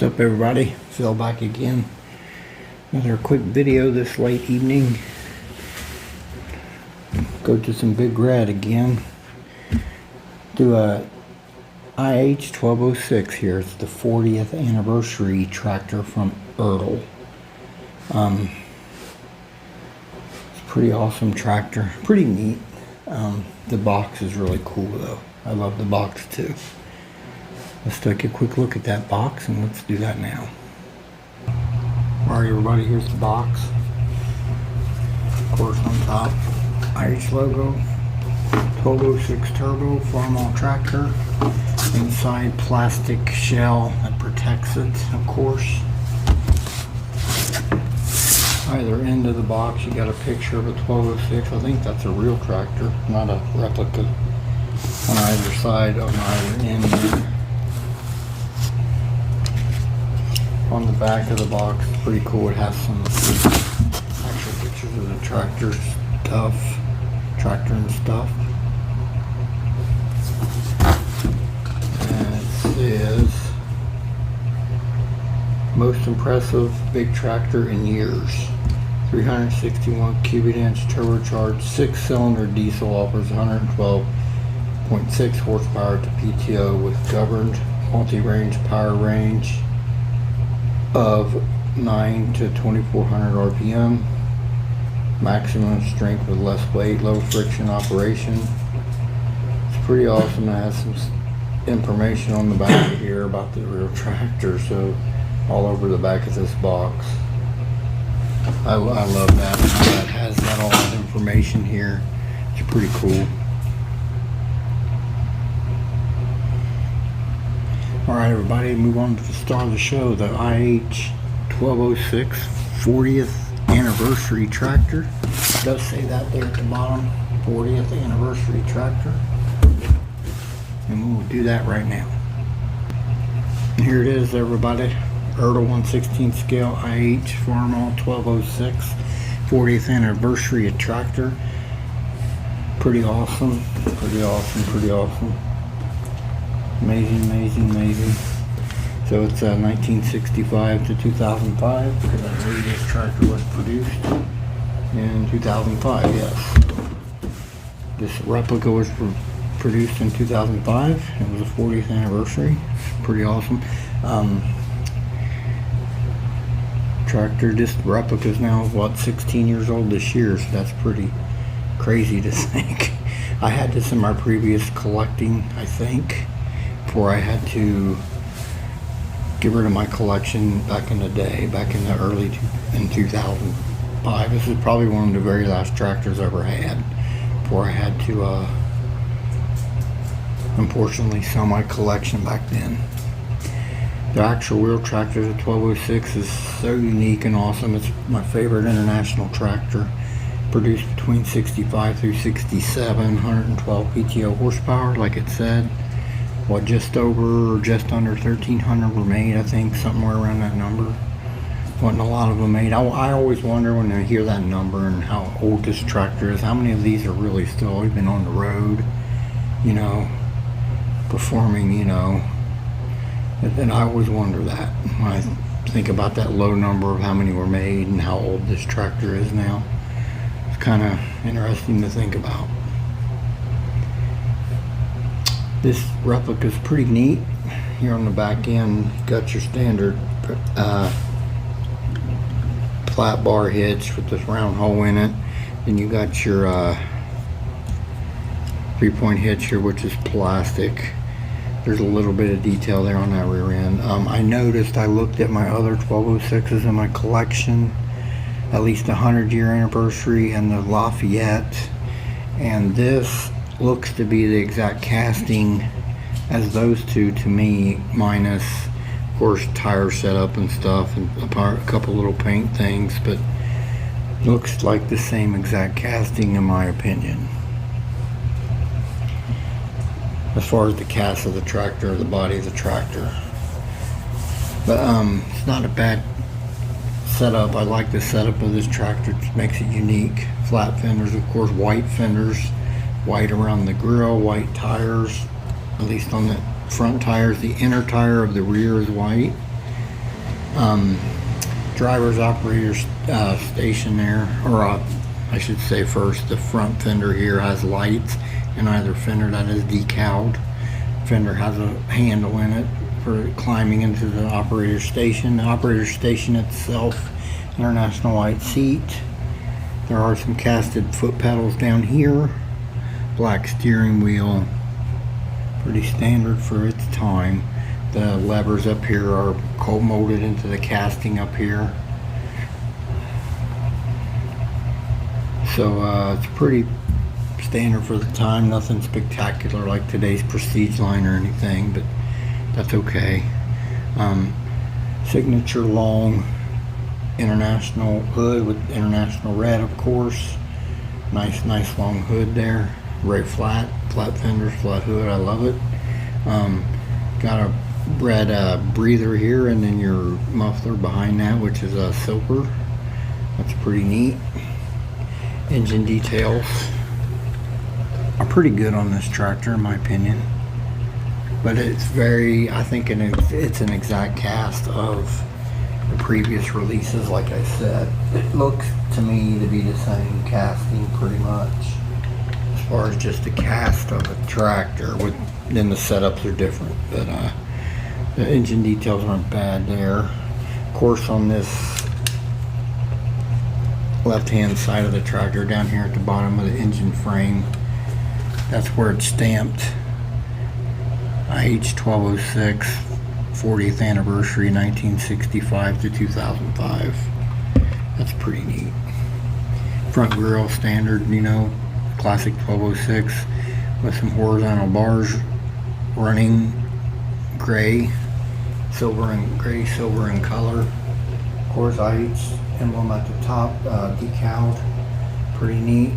What's up, everybody? Phil back again. Another quick video this late evening. Go to some Big Red again. Do a IH 1206 here. It's the 40th anniversary tractor from Ertl. It's a pretty awesome tractor. Pretty neat. The box is really cool though. I love the box too. Let's take a quick look at that box and let's do that now. Alright everybody, here's the box. Of course on top, IH logo, 1206 turbo, Farmall tractor. Inside plastic shell that protects it, of course. Either end of the box you got a picture of a 1206. I think that's a real tractor, not a replica. On either side, on either end. On the back of the box, it's pretty cool. It has some actual pictures of the tractor and stuff. And it says, most impressive big tractor in years. 361 cubic inch turbocharged 6-cylinder diesel, offers 112.6 horsepower to PTO with governed multi-range power range of 9 to 2400 RPM, maximum strength with less weight, low friction operation. It's pretty awesome. It has some information on the back here about the real tractor, so all over the back of this box. I love that. That has all that information here. It's pretty cool. Alright everybody, move on to the star of the show, the IH 1206 40th anniversary tractor. It does say that there at the bottom, 40th anniversary tractor. And we'll do that right now. And here it is everybody, Ertl 1/16 scale IH Farmall 1206 40th anniversary tractor. Pretty awesome, pretty awesome, pretty awesome. Amazing, amazing, amazing. So it's 1965 to 2005, because I believe this tractor was produced in 2005, yes. This replica was produced in 2005. It was the 40th anniversary. Pretty awesome. Tractor, this replica is now, what, 16 years old this year, so that's pretty crazy to think. I had this in my previous collecting, I think, before I had to get rid of my collection back in the day, back in the in 2005. This is probably one of the very last tractors I ever had before I had to unfortunately sell my collection back then. The actual real tractor, the 1206, is so unique and awesome. It's my favorite international tractor. Produced between 65 through 67, 112 PTO horsepower, like it said. What, just over or just under 1,300 were made, I think, somewhere around that number. Wasn't a lot of them made. I always wonder when I hear that number and how old this tractor is, how many of these are really still even on the road, you know, performing, you know. And I always wonder that when I think about that low number of how many were made and how old this tractor is now. It's kind of interesting to think about. This replica is pretty neat. Here on the back end, you've got your standard flat bar hitch with this round hole in it. Then you got your 3-point hitch here, which is plastic. There's a little bit of detail there on that rear end. I noticed, I looked at my other 1206s in my collection, at least 100-year anniversary and the Lafayette, and this looks to be the exact casting as those two to me, minus of course tire setup and stuff and a couple little paint things, but looks like the same exact casting in my opinion. As far as the cast of the tractor, the body of the tractor. But it's not a bad setup. I like the setup of this tractor. It makes it unique. Flat fenders, of course, white fenders, white around the grill, white tires, at least on the front tires. The inner tire of the rear is white. Driver's operator station there, or I should say first, the front fender here has lights in either fender that is decaled. Fender has a handle in it for climbing into the operator station. The operator station itself, international white seat. There are some casted foot pedals down here. Black steering wheel, pretty standard for its time. The levers up here are cold molded into the casting up here. So it's pretty standard for the time, nothing spectacular like today's Prestige line or anything, but that's okay. Signature long international hood with international red, of course. Nice long hood there. Very flat fenders, flat hood. I love it. Got a red breather here, and then your muffler behind that, which is a silver. That's pretty neat. Engine details are pretty good on this tractor, in my opinion. But it's very, I think it's an exact cast of the previous releases. Like I said, it looks to me to be the same casting pretty much, as far as just the cast of a tractor. Then the setups are different, but the engine details aren't bad there. Of course, on this left hand side of the tractor, down here at the bottom of the engine frame, that's where it's stamped IH 1206 40th anniversary 1965 to 2005. That's pretty neat. Front grille standard, you know, classic 1206 with some horizontal bars running gray, silver in color. Of course, IH emblem at the top, decaled, pretty neat.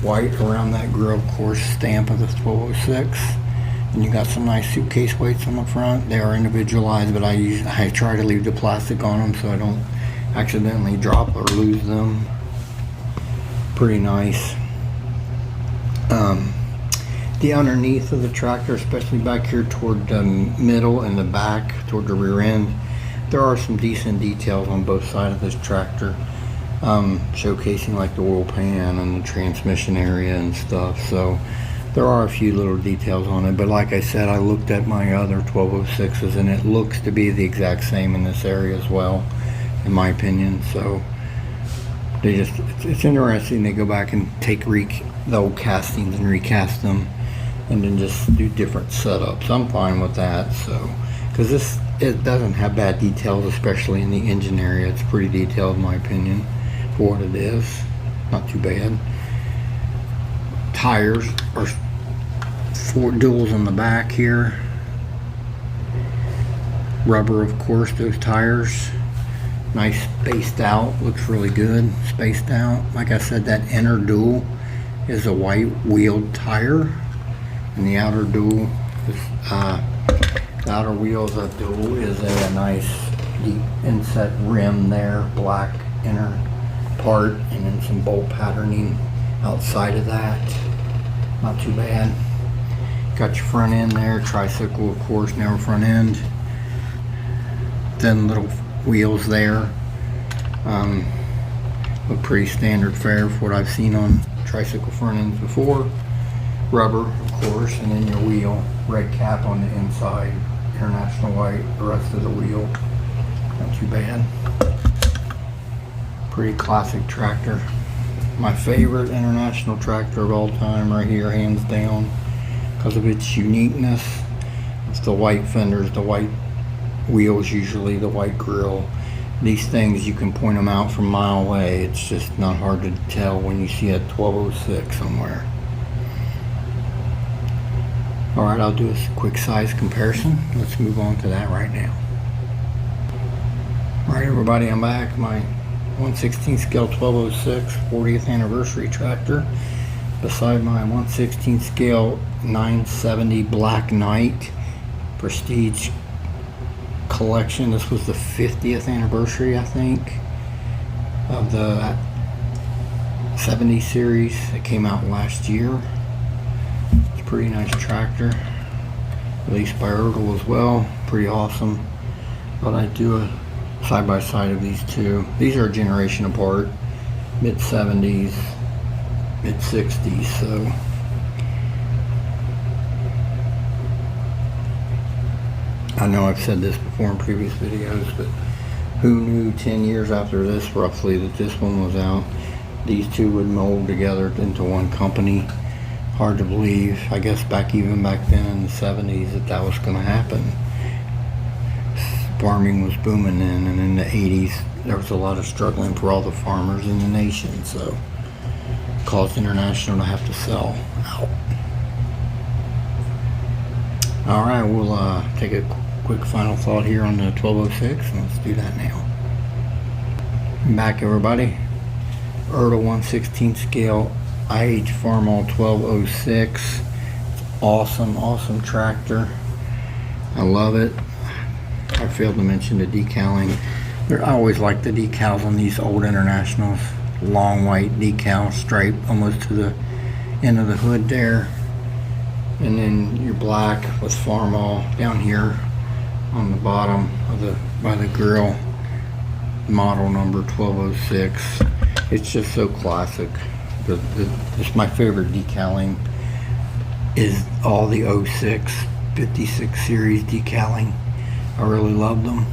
White around that grille, of course, stamp of the 1206. And you got some nice suitcase weights on the front. They are individualized, but I try to leave the plastic on them so I don't accidentally drop or lose them. Pretty nice. The underneath of the tractor, especially back here toward the middle and the back toward the rear end, there are some decent details on both sides of this tractor, showcasing like the oil pan and the transmission area and stuff. So there are a few little details on it, but like I said, I looked at my other 1206s and it looks to be the exact same in this area as well, in my opinion. So it's interesting. They go back and take the old castings and recast them and then just do different setups. I'm fine with that. So because it doesn't have bad details, especially in the engine area. It's pretty detailed, in my opinion, for what it is. Not too bad. Tires are 4 duals on the back here. Rubber, of course, those tires. Nice spaced out, looks really good, spaced out. Like I said, that inner dual is a white wheeled tire, and the outer dual is the outer wheel of the dual is a nice deep inset rim there, black inner part, and then some bolt patterning outside of that. Not too bad. Got your front end there, tricycle, of course, narrow front end. Then little wheels there. Look pretty standard fare for what I've seen on tricycle front ends before. Rubber, of course, and then your wheel. Red cap on the inside, international white, the rest of the wheel. Not too bad. Pretty classic tractor. My favorite international tractor of all time right here, hands down, because of its uniqueness. It's the white fenders, the white wheels, usually the white grille. These things, you can point them out from a mile away. It's just not hard to tell when you see a 1206 somewhere. Alright, I'll do a quick size comparison. Let's move on to that right now. Alright everybody, I'm back. My 1/16 scale 1206 40th anniversary tractor beside my 1/16 scale 970 Black Knight Prestige collection. This was the 50th anniversary, I think, of the 70 series. It came out last year. It's a pretty nice tractor, released by Ertl as well. Pretty awesome. But I do a side by side of these two. These are a generation apart, mid 70s, mid 60s. So I know I've said this before in previous videos, but who knew 10 years after this roughly that this one was out, these two would mold together into one company. Hard to believe. I guess even back then in the 70s that was going to happen. Farming was booming then, and in the 80s there was a lot of struggling for all the farmers in the nation, so it caused International to have to sell out. Alright, we'll take a quick final thought here on the 1206, and let's do that now. Back everybody. Ertl 1/16 scale IH Farmall 1206. Awesome tractor. I love it. I failed to mention the decaling. I always like the decals on these old Internationals. Long white decal stripe almost to the end of the hood there. And then your black with Farmall down here on the bottom of by the grill. Model number 1206. It's just so classic. It's my favorite decaling is all the 06, 56 series decaling. I really love them.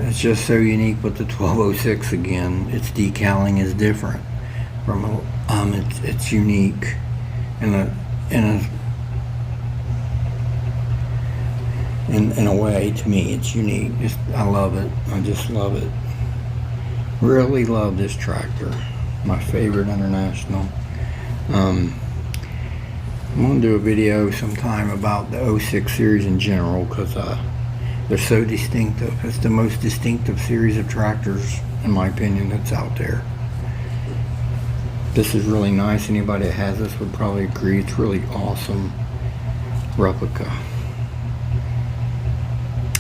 It's just so unique with the 1206 again. Its decaling is different from it's unique in a way. To me it's unique. I love it. I just love it. Really love this tractor. My favorite International. I'm going to do a video sometime about the 06 series in general because they're so distinctive. It's the most distinctive series of tractors, in my opinion, that's out there. This is really nice. Anybody that has this would probably agree. It's really awesome replica.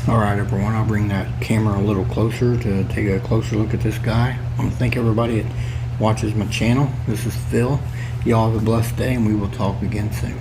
Alright everyone, I'll bring that camera a little closer to take a closer look at this guy. I want to thank everybody that watches my channel. This is Phil. Y'all have a blessed day, and we will talk again soon.